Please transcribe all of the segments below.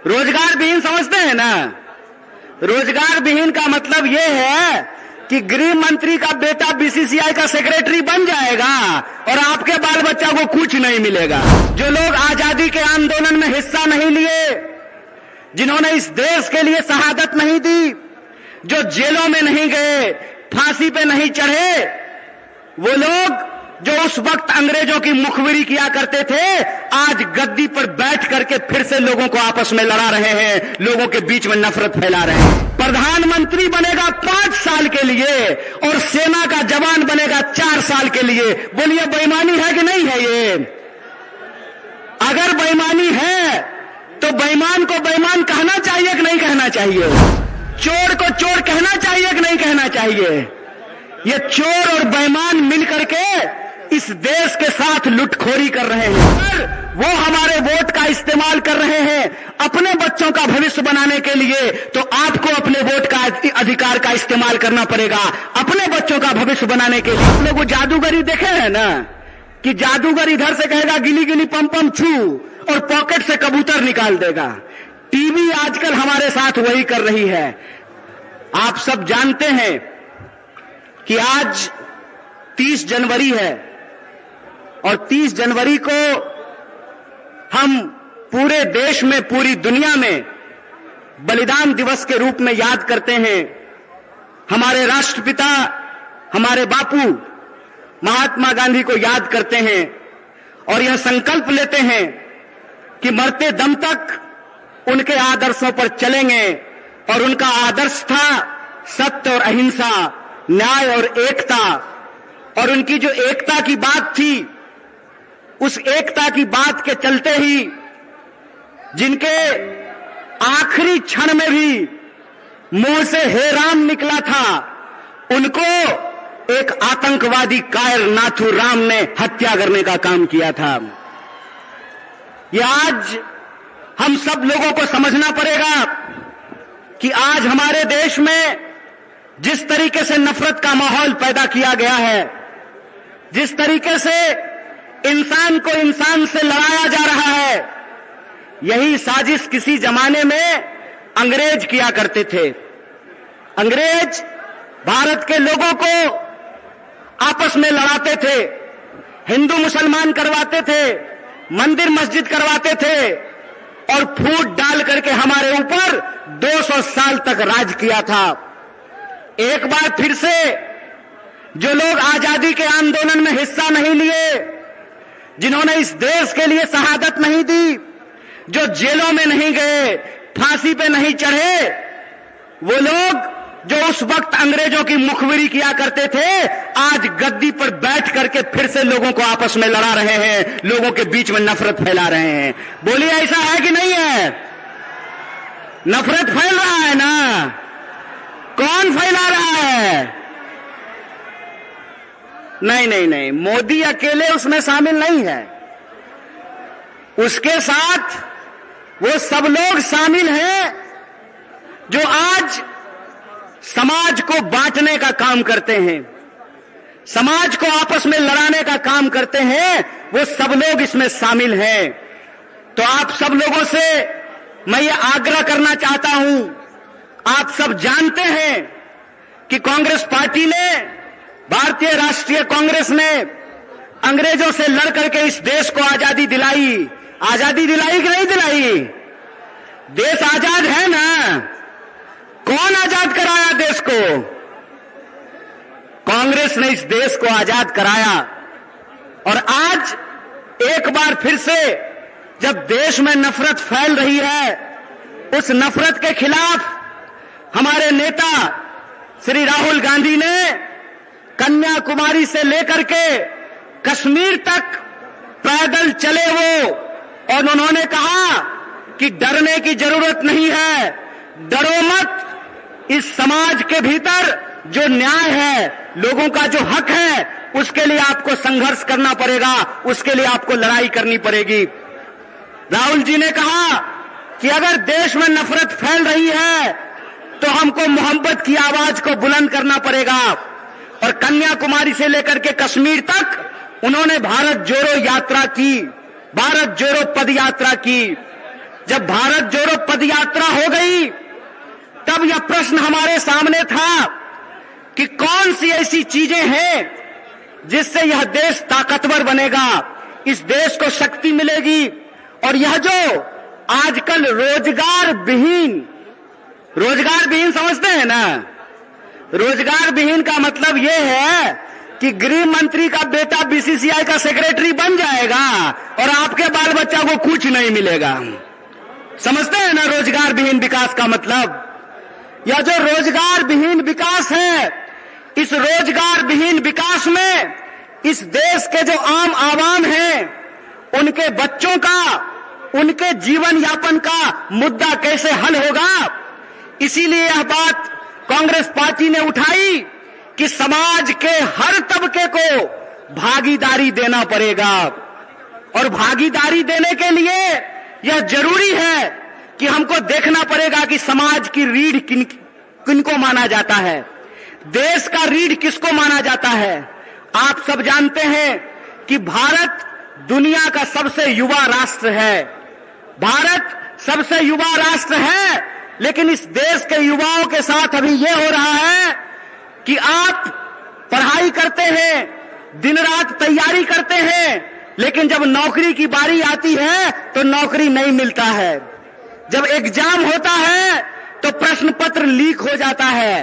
रोजगार विहीन समझते हैं ना। रोजगार विहीन का मतलब यह है कि गृह मंत्री का बेटा बीसीसीआई का सेक्रेटरी बन जाएगा और आपके बाल बच्चा को कुछ नहीं मिलेगा। जो लोग आजादी के आंदोलन में हिस्सा नहीं लिए, जिन्होंने इस देश के लिए शहादत नहीं दी, जो जेलों में नहीं गए, फांसी पे नहीं चढ़े, वो लोग जो उस वक्त अंग्रेजों की मुखबिरी किया करते थे, आज गद्दी पर बैठ करके फिर से लोगों को आपस में लड़ा रहे हैं, लोगों के बीच में नफरत फैला रहे हैं। प्रधानमंत्री बनेगा 5 साल के लिए और सेना का जवान बनेगा 4 साल के लिए। बोलिए बेईमानी है कि नहीं है? ये अगर बेईमानी है तो बेईमान को बेईमान कहना चाहिए कि नहीं कहना चाहिए? चोर को चोर कहना चाहिए कि नहीं कहना चाहिए? ये चोर और बेईमान मिलकर के इस देश के साथ लुटखोरी कर रहे हैं। पर वो हमारे वोट का इस्तेमाल कर रहे हैं अपने बच्चों का भविष्य बनाने के लिए, तो आपको अपने वोट का अधिकार का इस्तेमाल करना पड़ेगा अपने बच्चों का भविष्य बनाने के लिए। आप लोग वो जादूगरी देखे हैं ना, कि जादूगर इधर से कहेगा गिली गिली पम पम छू और पॉकेट से कबूतर निकाल देगा। टीवी आजकल हमारे साथ वही कर रही है। आप सब जानते हैं कि आज 30 जनवरी है और 30 जनवरी को हम पूरे देश में, पूरी दुनिया में बलिदान दिवस के रूप में याद करते हैं। हमारे राष्ट्रपिता, हमारे बापू महात्मा गांधी को याद करते हैं और यह संकल्प लेते हैं कि मरते दम तक उनके आदर्शों पर चलेंगे। और उनका आदर्श था सत्य और अहिंसा, न्याय और एकता। और उनकी जो एकता की बात थी, उस एकता की बात के चलते ही जिनके आखिरी क्षण में भी मुंह से हे राम निकला था, उनको एक आतंकवादी कायर नाथूराम ने हत्या करने का काम किया था। यह आज हम सब लोगों को समझना पड़ेगा कि आज हमारे देश में जिस तरीके से नफरत का माहौल पैदा किया गया है, जिस तरीके से इंसान को इंसान से लड़ाया जा रहा है, यही साजिश किसी जमाने में अंग्रेज किया करते थे। अंग्रेज भारत के लोगों को आपस में लड़ाते थे, हिंदू मुसलमान करवाते थे, मंदिर मस्जिद करवाते थे और फूट डाल करके हमारे ऊपर 200 साल तक राज किया था। एक बार फिर से जो लोग आजादी के आंदोलन में हिस्सा नहीं लिए, जिन्होंने इस देश के लिए शहादत नहीं दी, जो जेलों में नहीं गए, फांसी पे नहीं चढ़े, वो लोग जो उस वक्त अंग्रेजों की मुखबिरी किया करते थे, आज गद्दी पर बैठ करके फिर से लोगों को आपस में लड़ा रहे हैं, लोगों के बीच में नफरत फैला रहे हैं। बोलिए ऐसा है कि नहीं है? नफरत फैल रहा है ना? कौन फैला रहा है? नहीं नहीं नहीं, मोदी अकेले उसमें शामिल नहीं है, उसके साथ वो सब लोग शामिल हैं जो आज समाज को बांटने का काम करते हैं, समाज को आपस में लड़ाने का काम करते हैं। वो सब लोग इसमें शामिल हैं। तो आप सब लोगों से मैं ये आग्रह करना चाहता हूं, आप सब जानते हैं कि कांग्रेस पार्टी ने, भारतीय राष्ट्रीय कांग्रेस ने अंग्रेजों से लड़ करके इस देश को आजादी दिलाई। आजादी दिलाई कि नहीं दिलाई? देश आजाद है ना? कौन आजाद कराया देश को? कांग्रेस ने इस देश को आजाद कराया। और आज एक बार फिर से जब देश में नफरत फैल रही है, उस नफरत के खिलाफ हमारे नेता श्री राहुल गांधी ने कन्याकुमारी से लेकर के कश्मीर तक पैदल चले वो, और उन्होंने कहा कि डरने की जरूरत नहीं है, डरो मत। इस समाज के भीतर जो न्याय है, लोगों का जो हक है, उसके लिए आपको संघर्ष करना पड़ेगा, उसके लिए आपको लड़ाई करनी पड़ेगी। राहुल जी ने कहा कि अगर देश में नफरत फैल रही है तो हमको मोहब्बत की आवाज को बुलंद करना पड़ेगा। और कन्याकुमारी से लेकर के कश्मीर तक उन्होंने भारत जोड़ो यात्रा की, भारत जोड़ो पद यात्रा की। जब भारत जोड़ो पदयात्रा हो गई, तब यह प्रश्न हमारे सामने था कि कौन सी ऐसी चीजें हैं जिससे यह देश ताकतवर बनेगा, इस देश को शक्ति मिलेगी। और यह जो आजकल रोजगार विहीन समझते हैं ना, रोजगार विहीन का मतलब यह है कि गृह मंत्री का बेटा बीसीसीआई का सेक्रेटरी बन जाएगा और आपके बाल बच्चा को कुछ नहीं मिलेगा। समझते हैं ना रोजगार विहीन विकास का मतलब? यह जो रोजगार विहीन विकास है, इस रोजगार विहीन विकास में इस देश के जो आम आवाम हैं, उनके बच्चों का, उनके जीवन यापन का मुद्दा कैसे हल होगा। इसीलिए यह बात कांग्रेस पार्टी ने उठाई कि समाज के हर तबके को भागीदारी देना पड़ेगा, और भागीदारी देने के लिए यह जरूरी है कि हमको देखना पड़ेगा कि समाज की रीढ़ किनको माना जाता है, देश का रीढ़ किसको माना जाता है। आप सब जानते हैं कि भारत दुनिया का सबसे युवा राष्ट्र है, भारत सबसे युवा राष्ट्र है, लेकिन इस देश के युवाओं के साथ अभी यह हो रहा है कि आप पढ़ाई करते हैं, दिन रात तैयारी करते हैं, लेकिन जब नौकरी की बारी आती है तो नौकरी नहीं मिलता है। जब एग्जाम होता है तो प्रश्न पत्र लीक हो जाता है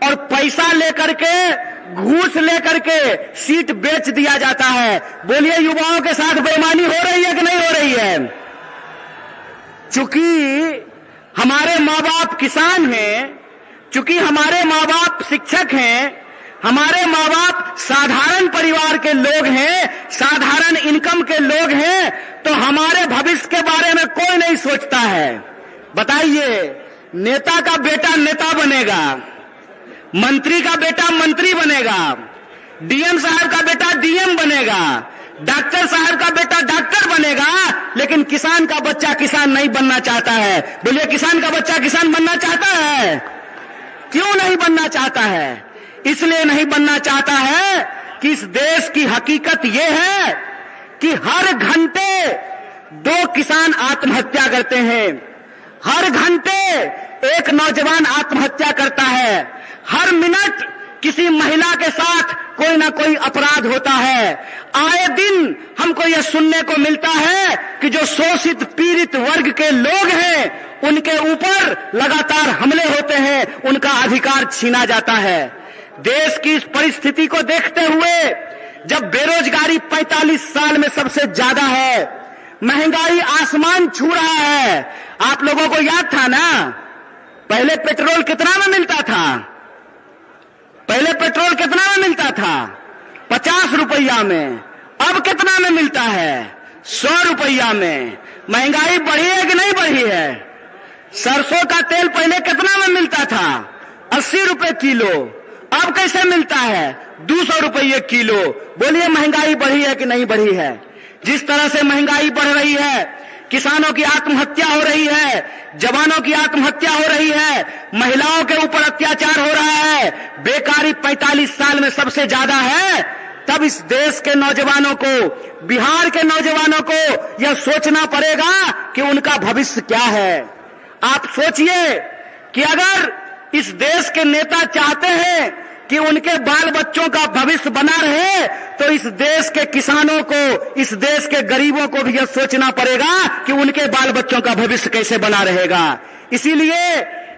और पैसा लेकर के, घूस लेकर के सीट बेच दिया जाता है। बोलिए, युवाओं के साथ बेईमानी हो रही है कि नहीं हो रही है? चूंकि हमारे माँ बाप किसान हैं, चूंकि हमारे माँ बाप शिक्षक हैं, हमारे माँ बाप साधारण परिवार के लोग हैं, साधारण इनकम के लोग हैं, तो हमारे भविष्य के बारे में कोई नहीं सोचता है। बताइए, नेता का बेटा नेता बनेगा, मंत्री का बेटा मंत्री बनेगा, डीएम साहब का बेटा डीएम बनेगा, डॉक्टर साहब का बेटा डॉक्टर बनेगा, लेकिन किसान का बच्चा किसान नहीं बनना चाहता है। बोलिए, किसान का बच्चा किसान बनना चाहता है? क्यों नहीं बनना चाहता है? इसलिए नहीं बनना चाहता है कि इस देश की हकीकत यह है कि हर घंटे 2 किसान आत्महत्या करते हैं, हर घंटे एक नौजवान आत्महत्या करता है, हर मिनट किसी महिला के साथ कोई ना कोई अपराध होता है। आए दिन हमको यह सुनने को मिलता है कि जो शोषित पीड़ित वर्ग के लोग हैं, उनके ऊपर लगातार हमले होते हैं, उनका अधिकार छीना जाता है। देश की इस परिस्थिति को देखते हुए, जब बेरोजगारी 45 साल में सबसे ज्यादा है, महंगाई आसमान छू रहा है। आप लोगों को याद था ना, पहले पेट्रोल कितना में मिलता था? पहले पेट्रोल कितना में मिलता था? 50 रुपया में। अब कितना में मिलता है? 100 रुपया में। महंगाई बढ़ी है कि नहीं बढ़ी है? सरसों का तेल पहले कितना में मिलता था? 80 रुपए किलो। अब कैसे मिलता है? 200 रुपये किलो। बोलिए, महंगाई बढ़ी है कि नहीं बढ़ी है? जिस तरह से महंगाई बढ़ रही है, किसानों की आत्महत्या हो रही है, जवानों की आत्महत्या हो रही है, महिलाओं के ऊपर अत्याचार हो रहा है, बेकारी 45 साल में सबसे ज्यादा है, तब इस देश के नौजवानों को, बिहार के नौजवानों को यह सोचना पड़ेगा कि उनका भविष्य क्या है। आप सोचिए कि अगर इस देश के नेता चाहते हैं कि उनके बाल बच्चों का भविष्य बना रहे, तो इस देश के किसानों को, इस देश के गरीबों को भी यह सोचना पड़ेगा कि उनके बाल बच्चों का भविष्य कैसे बना रहेगा। इसीलिए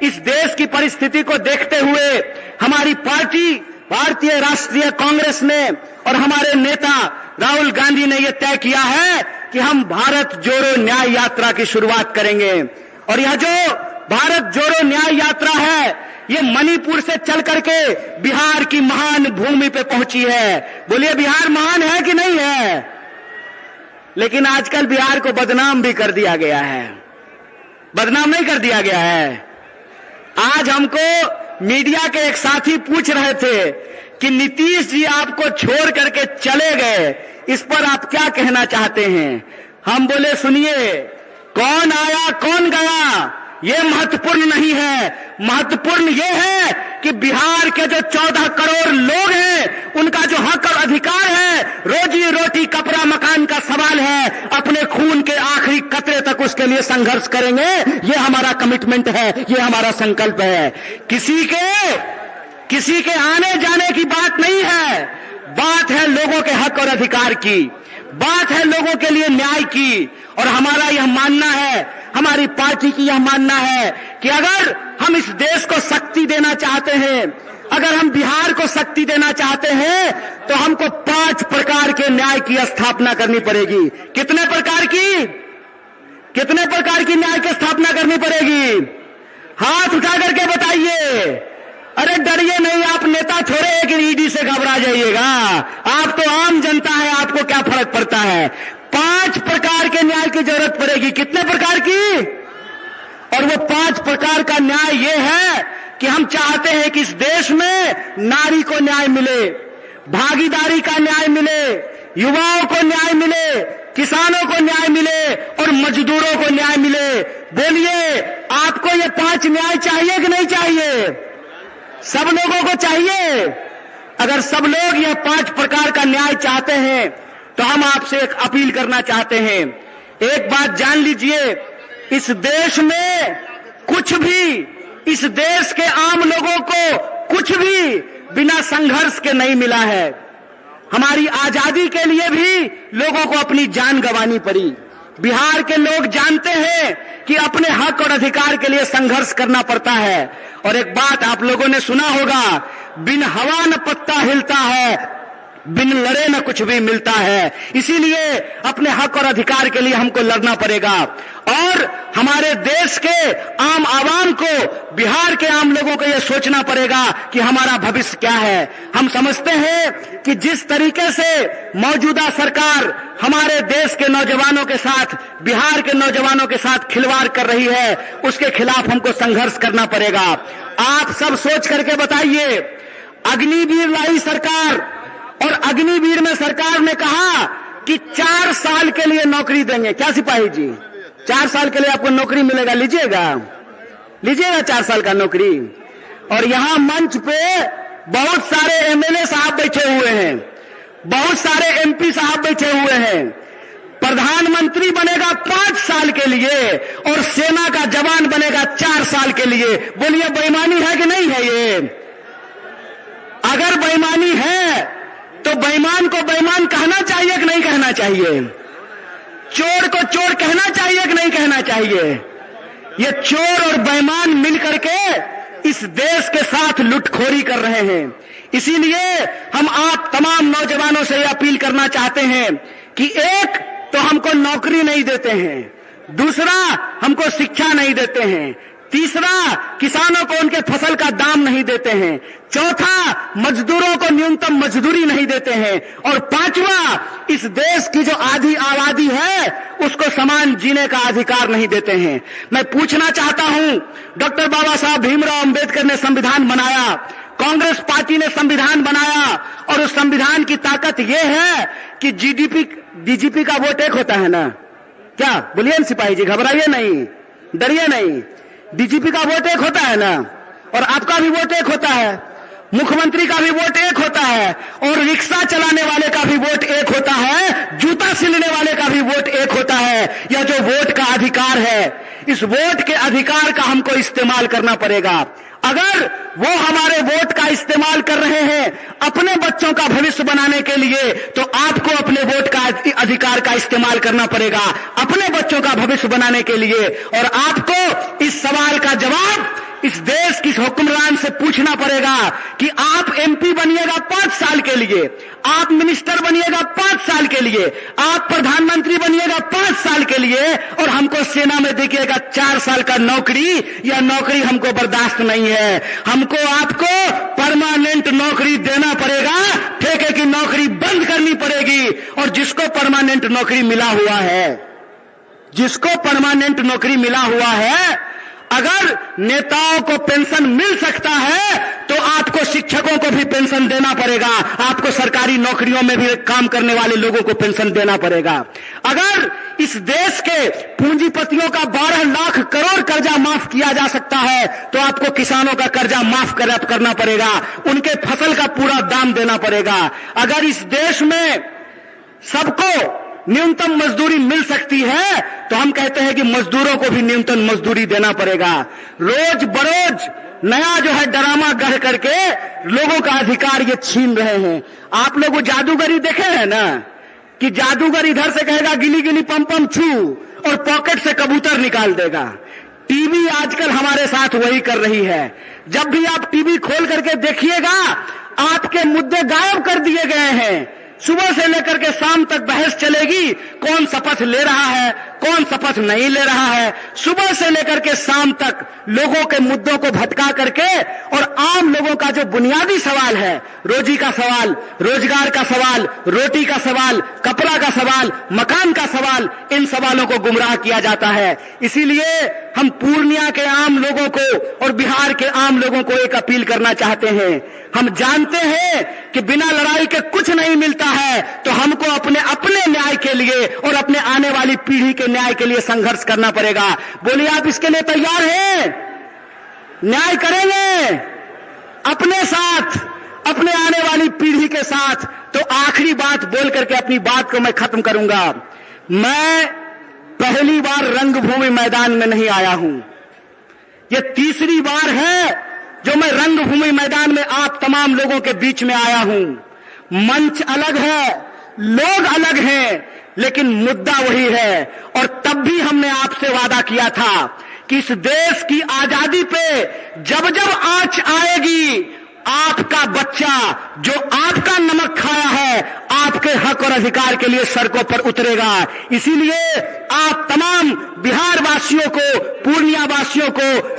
इस देश की परिस्थिति को देखते हुए हमारी पार्टी भारतीय राष्ट्रीय कांग्रेस ने और हमारे नेता राहुल गांधी ने यह तय किया है कि हम भारत जोड़ो न्याय यात्रा की शुरुआत करेंगे। और यह जो भारत जोड़ो न्याय यात्रा है, ये मणिपुर से चल करके बिहार की महान भूमि पे पहुंची है। बोलिए, बिहार महान है कि नहीं है? लेकिन आजकल बिहार को बदनाम भी कर दिया गया है। बदनाम नहीं कर दिया गया है? आज हमको मीडिया के एक साथी पूछ रहे थे कि नीतीश जी आपको छोड़ करके चले गए, इस पर आप क्या कहना चाहते हैं? हम बोले, सुनिए, कौन आया कौन गया, ये महत्वपूर्ण नहीं है। महत्वपूर्ण ये है कि बिहार के जो 14 करोड़ लोग हैं उनका जो हक और अधिकार है, रोजी रोटी कपड़ा मकान का सवाल है, अपने खून के आखिरी कतरे तक उसके लिए संघर्ष करेंगे। ये हमारा कमिटमेंट है, ये हमारा संकल्प है। किसी के आने जाने की बात नहीं है, बात है लोगों के हक और अधिकार की, बात है लोगों के लिए न्याय की। और हमारा यह मानना है, हमारी पार्टी की यह मानना है कि अगर हम इस देश को शक्ति देना चाहते हैं, अगर हम बिहार को शक्ति देना चाहते हैं, तो हमको 5 प्रकार के न्याय की स्थापना करनी पड़ेगी। कितने प्रकार की न्याय की स्थापना करनी पड़ेगी? हाथ उठा करके बताइए। अरे डरिए नहीं, आप नेता थोड़े हैं कि ईडी से घबरा जाइएगा। आप तो आम जनता है, आपको क्या फर्क पड़ता है। 5 प्रकार के न्याय की जरूरत पड़ेगी। कितने प्रकार की? और वो 5 प्रकार का न्याय ये है कि हम चाहते हैं कि इस देश में नारी को न्याय मिले, भागीदारी का न्याय मिले, युवाओं को न्याय मिले, किसानों को न्याय मिले और मजदूरों को न्याय मिले। बोलिए, आपको ये 5 न्याय चाहिए कि नहीं चाहिए? सब लोगों को चाहिए। अगर सब लोग यह 5 प्रकार का न्याय चाहते हैं तो हम आपसे एक अपील करना चाहते हैं। एक बात जान लीजिए, इस देश में कुछ भी, इस देश के आम लोगों को कुछ भी बिना संघर्ष के नहीं मिला है। हमारी आजादी के लिए भी लोगों को अपनी जान गंवानी पड़ी। बिहार के लोग जानते हैं कि अपने हक और अधिकार के लिए संघर्ष करना पड़ता है। और एक बात आप लोगों ने सुना होगा, बिन हवा न पत्ता हिलता है, बिन लड़े न कुछ भी मिलता है। इसीलिए अपने हक और अधिकार के लिए हमको लड़ना पड़ेगा। और हमारे देश के आम आवाम को, बिहार के आम लोगों को यह सोचना पड़ेगा कि हमारा भविष्य क्या है। हम समझते हैं कि जिस तरीके से मौजूदा सरकार हमारे देश के नौजवानों के साथ, बिहार के नौजवानों के साथ खिलवाड़ कर रही है, उसके खिलाफ हमको संघर्ष करना पड़ेगा। आप सब सोच करके बताइए, अग्निवीर लाई सरकार, और अग्निवीर में सरकार ने कहा कि 4 साल के लिए नौकरी देंगे। क्या सिपाही जी, 4 साल के लिए आपको नौकरी मिलेगा? लीजिएगा 4 साल का नौकरी। और यहां मंच पे बहुत सारे एमएलए साहब बैठे हुए हैं, बहुत सारे एमपी साहब बैठे हुए हैं। प्रधानमंत्री बनेगा 5 साल के लिए और सेना का जवान बनेगा 4 साल के लिए। बोलिए, बेईमानी है कि नहीं है? ये अगर बेईमानी है तो बेईमान को बेईमान कहना चाहिए कि नहीं कहना चाहिए? चोर को चोर कहना चाहिए कि नहीं कहना चाहिए? ये चोर और बेईमान मिलकर के इस देश के साथ लुटखोरी कर रहे हैं। इसीलिए हम आप तमाम नौजवानों से अपील करना चाहते हैं कि एक तो हमको नौकरी नहीं देते हैं, दूसरा हमको शिक्षा नहीं देते हैं, तीसरा किसानों को उनके फसल का दाम नहीं देते हैं, चौथा मजदूरों को न्यूनतम मजदूरी नहीं देते हैं, और 5वां इस देश की जो आधी आबादी है उसको समान जीने का अधिकार नहीं देते हैं। मैं पूछना चाहता हूं, डॉक्टर बाबा साहब भीमराव अंबेडकर ने संविधान बनाया, कांग्रेस पार्टी ने संविधान बनाया, और उस संविधान की ताकत यह है कि डीजीपी का वोट एक होता है ना? क्या बोलिए न सिपाही जी, घबराइए नहीं, डरिए नहीं। डीजीपी का वोट एक होता है ना, और आपका भी वोट एक होता है, मुख्यमंत्री का भी वोट एक होता है, और रिक्शा चलाने वाले का भी वोट एक होता है, जूता सिलने वाले का भी वोट एक होता है। यह जो वोट का अधिकार है, इस वोट के अधिकार का हमको इस्तेमाल करना पड़ेगा। अगर वो हमारे वोट का इस्तेमाल कर रहे हैं अपने बच्चों का भविष्य बनाने के लिए, तो आपको अपने वोट का अधिकार का इस्तेमाल करना पड़ेगा अपने बच्चों का भविष्य बनाने के लिए। और आपको इस सवाल का जवाब इस देश की हुक्मरान से पूछना पड़ेगा कि आप एमपी बनिएगा 5 साल के लिए, आप मिनिस्टर बनिएगा 5 साल के लिए, आप प्रधानमंत्री बनिएगा 5 साल के लिए, और हमको सेना में देखिएगा 4 साल का नौकरी। यह नौकरी हमको बर्दाश्त नहीं है। हमको आपको परमानेंट नौकरी देना पड़ेगा, ठेके की नौकरी बंद करनी पड़ेगी। और जिसको परमानेंट नौकरी मिला हुआ है, जिसको परमानेंट नौकरी मिला हुआ है, अगर नेताओं को पेंशन मिल सकता है तो आपको शिक्षकों को भी पेंशन देना पड़ेगा, आपको सरकारी नौकरियों में भी काम करने वाले लोगों को पेंशन देना पड़ेगा। अगर इस देश के पूंजीपतियों का 12 लाख करोड़ कर्जा माफ किया जा सकता है, तो आपको किसानों का कर्जा माफ करना पड़ेगा, उनके फसल का पूरा दाम देना पड़ेगा। अगर इस देश में सबको न्यूनतम मजदूरी मिल सकती है, तो हम कहते हैं कि मजदूरों को भी न्यूनतम मजदूरी देना पड़ेगा। रोज बरोज नया जो है ड्रामा गढ़ करके लोगों का अधिकार ये छीन रहे हैं। आप लोग वो जादूगरी देखे हैं ना, कि जादूगर इधर से कहेगा गिली गिली पम पम छू और पॉकेट से कबूतर निकाल देगा। टीवी आजकल हमारे साथ वही कर रही है। जब भी आप टीवी खोल करके देखिएगा, आपके मुद्दे गायब कर दिए गए हैं। सुबह से लेकर के शाम तक बहस चलेगी, कौन शपथ ले रहा है, कौन शपथ नहीं ले रहा है। सुबह से लेकर के शाम तक लोगों के मुद्दों को भटका करके और आम लोगों का जो बुनियादी सवाल है, रोजी का सवाल, रोजगार का सवाल, रोटी का सवाल, कपड़ा का सवाल, मकान का सवाल, इन सवालों को गुमराह किया जाता है। इसीलिए हम पूर्णिया के आम लोगों को और बिहार के आम लोगों को एक अपील करना चाहते हैं। हम जानते हैं कि बिना लड़ाई के कुछ नहीं मिलता है, तो हमको अपने न्याय के लिए और अपने आने वाली पीढ़ी के न्याय के लिए संघर्ष करना पड़ेगा। बोलिए, आप इसके लिए तैयार हैं? न्याय करेंगे अपने साथ, अपने आने वाली पीढ़ी के साथ। तो आखिरी बात बोल करके अपनी बात को मैं खत्म करूंगा। मैं पहली बार रंगभूमि मैदान में नहीं आया हूं, यह तीसरी बार है जो मैं रंगभूमि मैदान में आप तमाम लोगों के बीच में आया हूं। मंच अलग है, लोग अलग हैं, लेकिन मुद्दा वही है। और तब भी हमने आपसे वादा किया था कि इस देश की आजादी पे जब जब आंच आएगी, आपका बच्चा जो आपका नमक खाया है, आपके हक और अधिकार के लिए सड़कों पर उतरेगा। इसीलिए आप तमाम बिहार वासियों को, पूर्णिया वासियों को,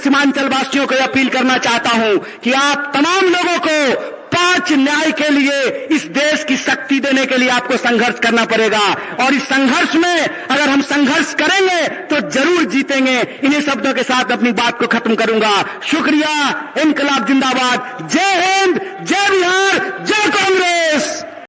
सीमांचल वासियों को अपील करना चाहता हूं कि आप तमाम लोगों को 5 न्याय के लिए, इस देश की शक्ति देने के लिए आपको संघर्ष करना पड़ेगा। और इस संघर्ष में अगर हम संघर्ष करेंगे तो जरूर जीतेंगे। इन्हीं शब्दों के साथ अपनी बात को खत्म करूंगा। शुक्रिया। इनकलाब जिंदाबाद। जय हिंद।